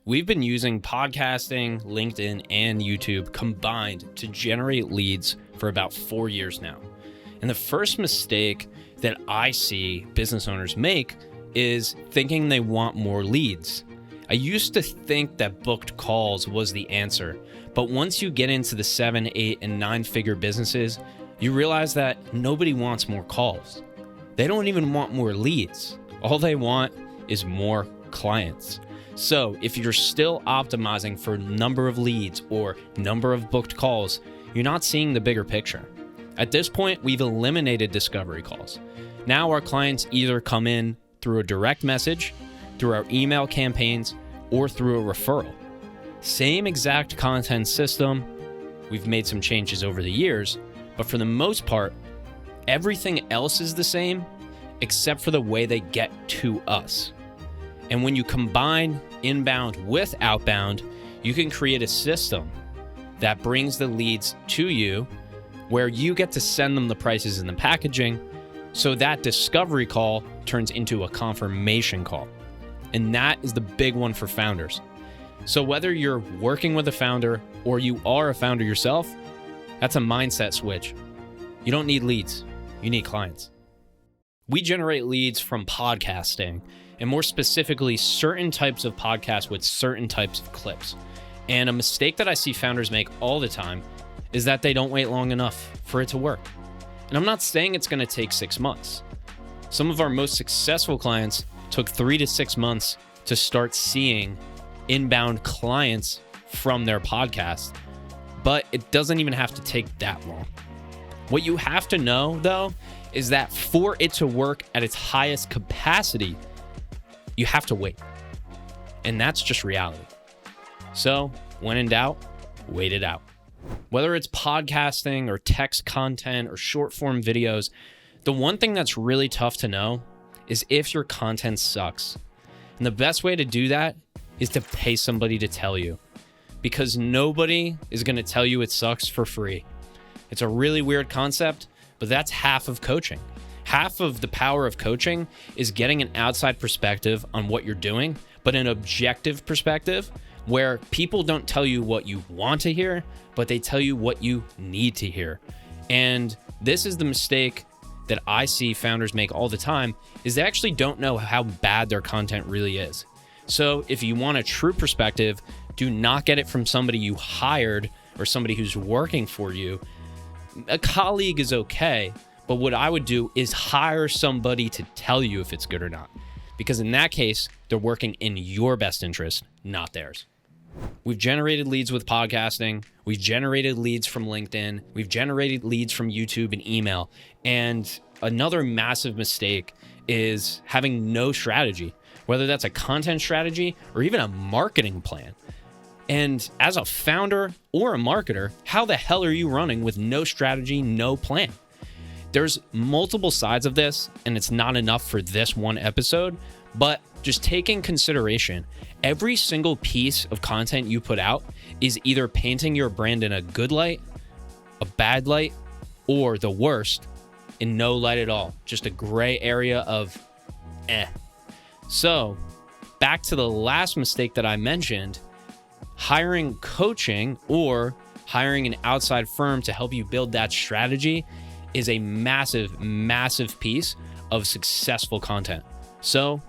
We've been using podcasting, LinkedIn, and YouTube combined to generate leads for about 4 years now. And the first mistake that I see business owners make is thinking they want more leads. I used to think that booked calls was the answer, but once you get into the 7, 8, and 9-figure businesses, you realize that nobody wants more calls. They don't even want more leads. All they want is more clients. So if you're still optimizing for number of leads or number of booked calls, you're not seeing the bigger picture. At this point, we've eliminated discovery calls. Now our clients either come in through a direct message, through our email campaigns, or through a referral. Same exact content system. We've made some changes over the years, but for the most part, everything else is the same except for the way they get to us. And when you combine inbound with outbound, you can create a system that brings the leads to you where you get to send them the prices and the packaging, so that discovery call turns into a confirmation call. And that is the big one for founders. So whether you're working with a founder or you are a founder yourself, that's a mindset switch. You don't need leads, you need clients. We generate leads from podcasting, and more specifically, certain types of podcasts with certain types of clips. And a mistake that I see founders make all the time is that they don't wait long enough for it to work. And I'm not saying it's going to take 6 months. Some of our most successful clients took 3 to 6 months to start seeing inbound clients from their podcast, but it doesn't even have to take that long. What you have to know, though, is that for it to work at its highest capacity, you have to wait. And that's just reality. So when in doubt, wait it out. Whether it's podcasting or text content or short form videos, the one thing that's really tough to know is if your content sucks. And the best way to do that is to pay somebody to tell you, because nobody is going to tell you it sucks for free. It's a really weird concept, but that's half of coaching. Half of the power of coaching is getting an outside perspective on what you're doing, but an objective perspective where people don't tell you what you want to hear, but they tell you what you need to hear. And this is the mistake that I see founders make all the time, is they actually don't know how bad their content really is. So if you want a true perspective, do not get it from somebody you hired or somebody who's working for you. A colleague is okay, but what I would do is hire somebody to tell you if it's good or not. Because in that case, they're working in your best interest, not theirs. We've generated leads with podcasting. We've generated leads from LinkedIn. We've generated leads from YouTube and email. And another massive mistake is having no strategy, whether that's a content strategy or even a marketing plan. And as a founder or a marketer, how the hell are you running with no strategy, no plan? There's multiple sides of this, and it's not enough for this one episode, but just take in consideration, every single piece of content you put out is either painting your brand in a good light, a bad light, or the worst, in no light at all. Just a gray area of eh. So back to the last mistake that I mentioned, hiring coaching or hiring an outside firm to help you build that strategy is a massive, massive piece of successful content. So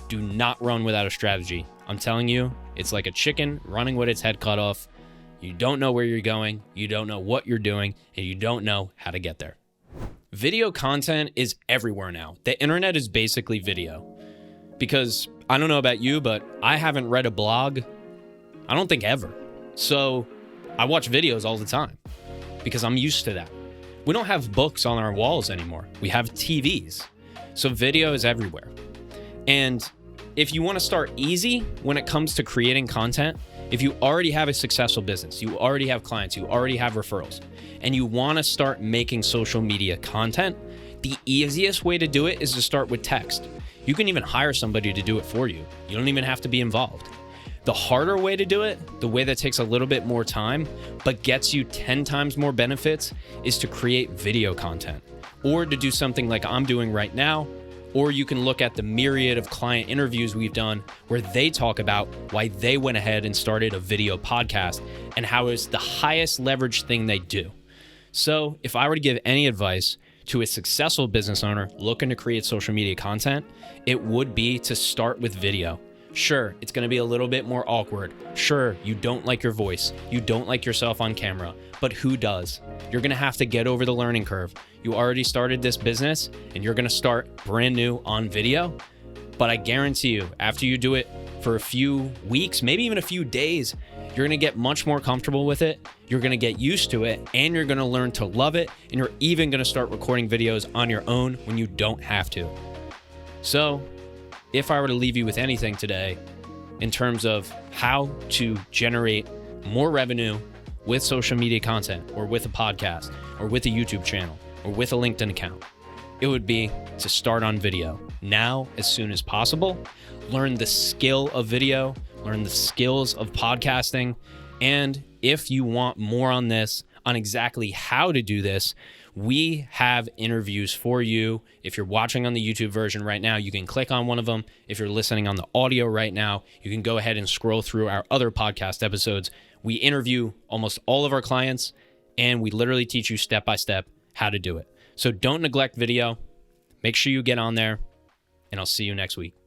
do not run without a strategy. I'm telling you, it's like a chicken running with its head cut off. You don't know where you're going, you don't know what you're doing, and you don't know how to get there. Video content is everywhere now. The internet is basically video. Because I don't know about you, but I haven't read a blog, I don't think ever. So I watch videos all the time because I'm used to that. We don't have books on our walls anymore. We have TVs. So video is everywhere. And if you want to start easy when it comes to creating content, if you already have a successful business, you already have clients, you already have referrals, and you want to start making social media content, the easiest way to do it is to start with text. You can even hire somebody to do it for you. You don't even have to be involved. The harder way to do it, the way that takes a little bit more time, but gets you 10 times more benefits, is to create video content or to do something like I'm doing right now, Or you can look at the myriad of client interviews we've done where they talk about why they went ahead and started a video podcast and how it's the highest leverage thing they do. So if I were to give any advice to a successful business owner looking to create social media content, it would be to start with video. Sure, it's going to be a little bit more awkward. Sure, you don't like your voice. You don't like yourself on camera, but who does? You're going to have to get over the learning curve. You already started this business and you're going to start brand new on video. But I guarantee you, after you do it for a few weeks, maybe even a few days, you're going to get much more comfortable with it. You're going to get used to it and you're going to learn to love it. And you're even going to start recording videos on your own when you don't have to. So, if I were to leave you with anything today in terms of how to generate more revenue with social media content or with a podcast or with a YouTube channel or with a LinkedIn account, it would be to start on video now as soon as possible. Learn the skill of video, learn the skills of podcasting. And if you want more on this, on exactly how to do this, we have interviews for you. If you're watching on the YouTube version right now, you can click on one of them. If you're listening on the audio right now, you can go ahead and scroll through our other podcast episodes. We interview almost all of our clients, and we literally teach you step by step how to do it. So don't neglect video. Make sure you get on there, and I'll see you next week.